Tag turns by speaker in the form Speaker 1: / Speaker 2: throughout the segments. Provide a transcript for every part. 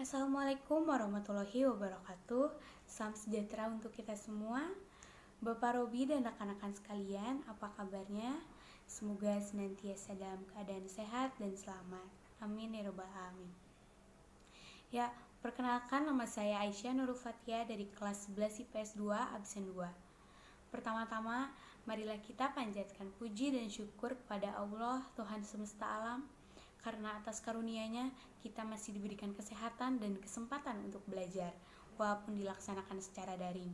Speaker 1: Assalamualaikum warahmatullahi wabarakatuh. Salam sejahtera untuk kita semua. Bapak Robi dan rekan-rekan sekalian, apa kabarnya? Semoga senantiasa dalam keadaan sehat dan selamat. Amin ya rabbal alamin. Ya, perkenalkan, nama saya Aisyah Nurul Fathia dari kelas 11 IPS 2 absen 2. Pertama-tama, marilah kita panjatkan puji dan syukur kepada Allah, Tuhan semesta alam, karena atas karunia-Nya kita masih diberikan kesehatan dan kesempatan untuk belajar, walaupun dilaksanakan secara daring.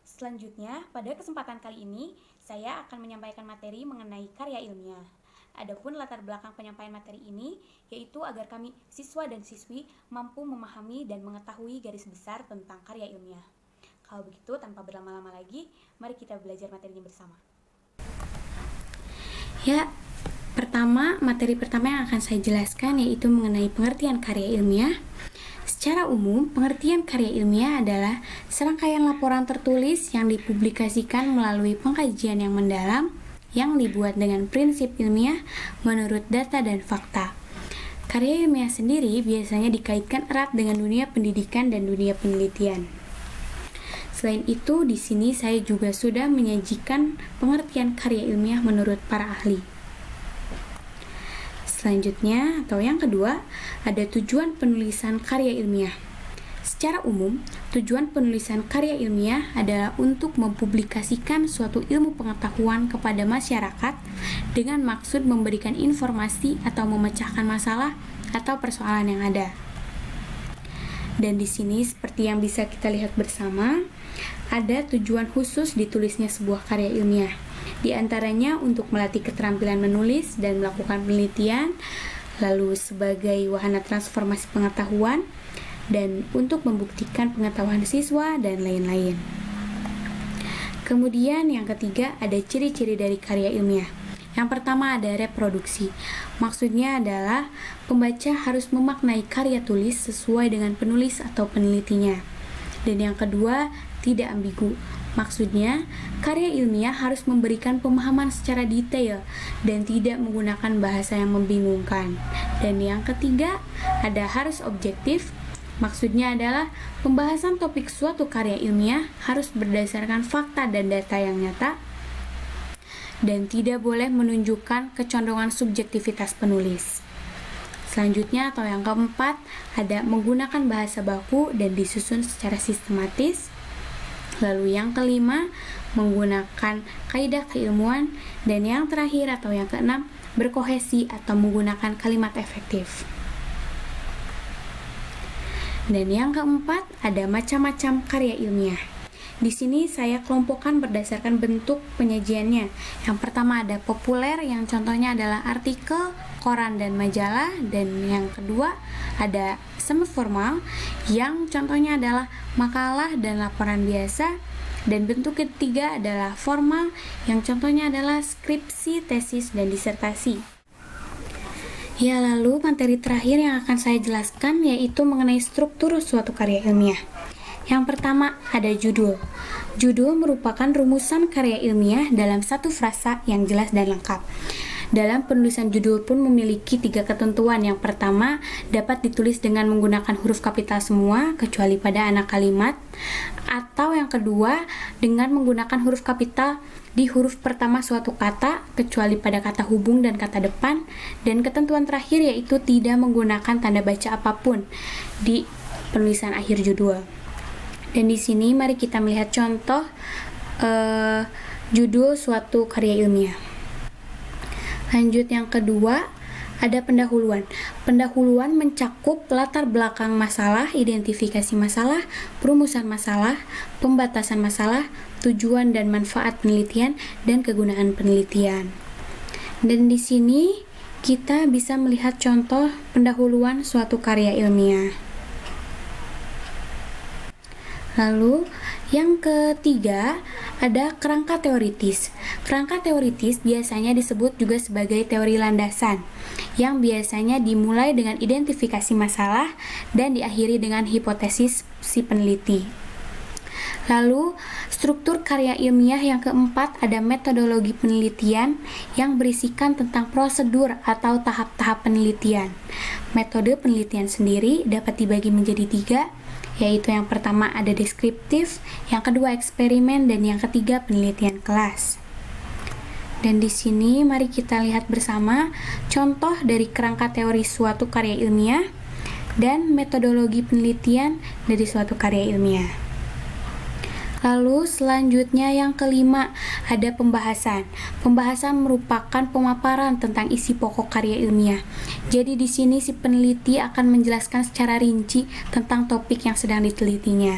Speaker 1: Selanjutnya, pada kesempatan kali ini, saya akan menyampaikan materi mengenai karya ilmiah. Adapun latar belakang penyampaian materi ini, yaitu agar kami siswa dan siswi mampu memahami dan mengetahui garis besar tentang karya ilmiah. Kalau begitu, tanpa berlama-lama lagi, mari kita belajar materinya bersama. Ya, materi pertama yang akan saya jelaskan yaitu mengenai pengertian karya ilmiah. Secara umum, pengertian karya ilmiah adalah serangkaian laporan tertulis yang dipublikasikan melalui pengkajian yang mendalam yang dibuat dengan prinsip ilmiah menurut data dan fakta. Karya ilmiah sendiri biasanya dikaitkan erat dengan dunia pendidikan dan dunia penelitian. Selain itu, di sini saya juga sudah menyajikan pengertian karya ilmiah menurut para ahli. Selanjutnya, atau yang kedua, ada tujuan penulisan karya ilmiah. Secara umum, tujuan penulisan karya ilmiah adalah untuk mempublikasikan suatu ilmu pengetahuan kepada masyarakat dengan maksud memberikan informasi atau memecahkan masalah atau persoalan yang ada. Dan di sini, seperti yang bisa kita lihat bersama, ada tujuan khusus ditulisnya sebuah karya ilmiah. Di antaranya untuk melatih keterampilan menulis dan melakukan penelitian, lalu sebagai wahana transformasi pengetahuan, dan untuk membuktikan pengetahuan siswa, dan lain-lain. Kemudian yang ketiga, ada ciri-ciri dari karya ilmiah. Yang pertama ada reproduksi. Maksudnya adalah pembaca harus memaknai karya tulis sesuai dengan penulis atau penelitinya. Dan yang kedua, tidak ambigu. Maksudnya, karya ilmiah harus memberikan pemahaman secara detail dan tidak menggunakan bahasa yang membingungkan. Dan yang ketiga, ada harus objektif. Maksudnya adalah pembahasan topik suatu karya ilmiah harus berdasarkan fakta dan data yang nyata dan tidak boleh menunjukkan kecondongan subjektivitas penulis. Selanjutnya atau yang keempat, ada menggunakan bahasa baku dan disusun secara sistematis. Lalu yang kelima, menggunakan kaidah keilmuan, dan yang terakhir atau yang keenam, berkohesi atau menggunakan kalimat efektif. Dan yang keempat, ada macam-macam karya ilmiah. Di sini saya kelompokkan berdasarkan bentuk penyajiannya. Yang pertama ada populer, yang contohnya adalah artikel, koran, dan majalah. Dan yang kedua ada semi formal, yang contohnya adalah makalah dan laporan biasa. Dan bentuk ketiga adalah formal, yang contohnya adalah skripsi, tesis, dan disertasi. Ya, lalu materi terakhir yang akan saya jelaskan yaitu mengenai struktur suatu karya ilmiah. Yang pertama ada judul. Judul merupakan rumusan karya ilmiah dalam satu frasa yang jelas dan lengkap. Dalam penulisan judul pun memiliki 3 ketentuan. Yang pertama, dapat ditulis dengan menggunakan huruf kapital semua, kecuali pada anak kalimat. Atau yang kedua, dengan menggunakan huruf kapital di huruf pertama suatu kata, kecuali pada kata hubung dan kata depan. Dan ketentuan terakhir yaitu tidak menggunakan tanda baca apapun di penulisan akhir judul. Dan di sini mari kita melihat contoh judul suatu karya ilmiah. Lanjut yang kedua, ada pendahuluan. Pendahuluan mencakup latar belakang masalah, identifikasi masalah, perumusan masalah, pembatasan masalah, tujuan dan manfaat penelitian, dan kegunaan penelitian. Dan di sini kita bisa melihat contoh pendahuluan suatu karya ilmiah. Lalu, yang ketiga, ada kerangka teoritis. Kerangka teoritis biasanya disebut juga sebagai teori landasan, yang biasanya dimulai dengan identifikasi masalah dan diakhiri dengan hipotesis si peneliti. Lalu, struktur karya ilmiah yang keempat ada metodologi penelitian yang berisikan tentang prosedur atau tahap-tahap penelitian. Metode penelitian sendiri dapat dibagi menjadi 3, yaitu yang pertama ada deskriptif, yang kedua eksperimen, dan yang ketiga penelitian kelas. Dan di sini mari kita lihat bersama contoh dari kerangka teori suatu karya ilmiah dan metodologi penelitian dari suatu karya ilmiah. Lalu selanjutnya yang kelima ada pembahasan. Pembahasan merupakan pemaparan tentang isi pokok karya ilmiah. Jadi di sini si peneliti akan menjelaskan secara rinci tentang topik yang sedang ditelitinya.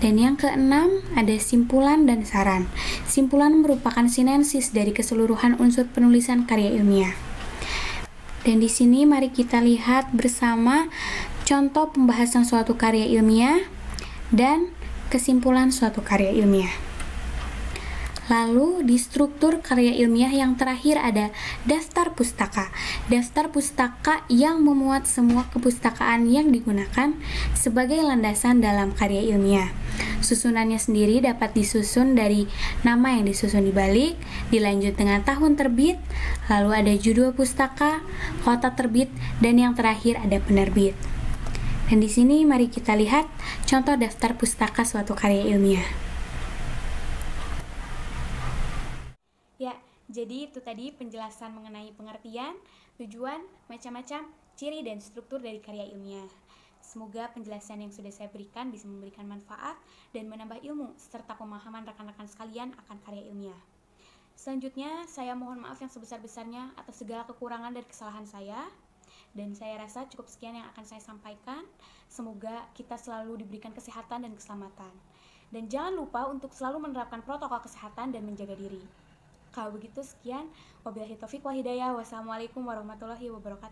Speaker 1: Dan yang keenam ada simpulan dan saran. Simpulan merupakan sinensis dari keseluruhan unsur penulisan karya ilmiah. Dan di sini mari kita lihat bersama contoh pembahasan suatu karya ilmiah dan kesimpulan suatu karya ilmiah. Lalu di struktur karya ilmiah yang terakhir ada daftar pustaka. Daftar pustaka yang memuat semua kepustakaan yang digunakan sebagai landasan dalam karya ilmiah. Susunannya sendiri dapat disusun dari nama yang disusun di balik, dilanjut dengan tahun terbit, lalu ada judul pustaka, kota terbit, dan yang terakhir ada penerbit. Dan di sini mari kita lihat contoh daftar pustaka suatu karya ilmiah. Ya, jadi itu tadi penjelasan mengenai pengertian, tujuan, macam-macam, ciri dan struktur dari karya ilmiah. Semoga penjelasan yang sudah saya berikan bisa memberikan manfaat dan menambah ilmu serta pemahaman rekan-rekan sekalian akan karya ilmiah. Selanjutnya, saya mohon maaf yang sebesar-besarnya atas segala kekurangan dan kesalahan saya. Dan saya rasa cukup sekian yang akan saya sampaikan. Semoga kita selalu diberikan kesehatan dan keselamatan. Dan jangan lupa untuk selalu menerapkan protokol kesehatan dan menjaga diri. Kalau begitu sekian. Wabillahi taufiq wal hidayah. Wassalamualaikum warahmatullahi wabarakatuh.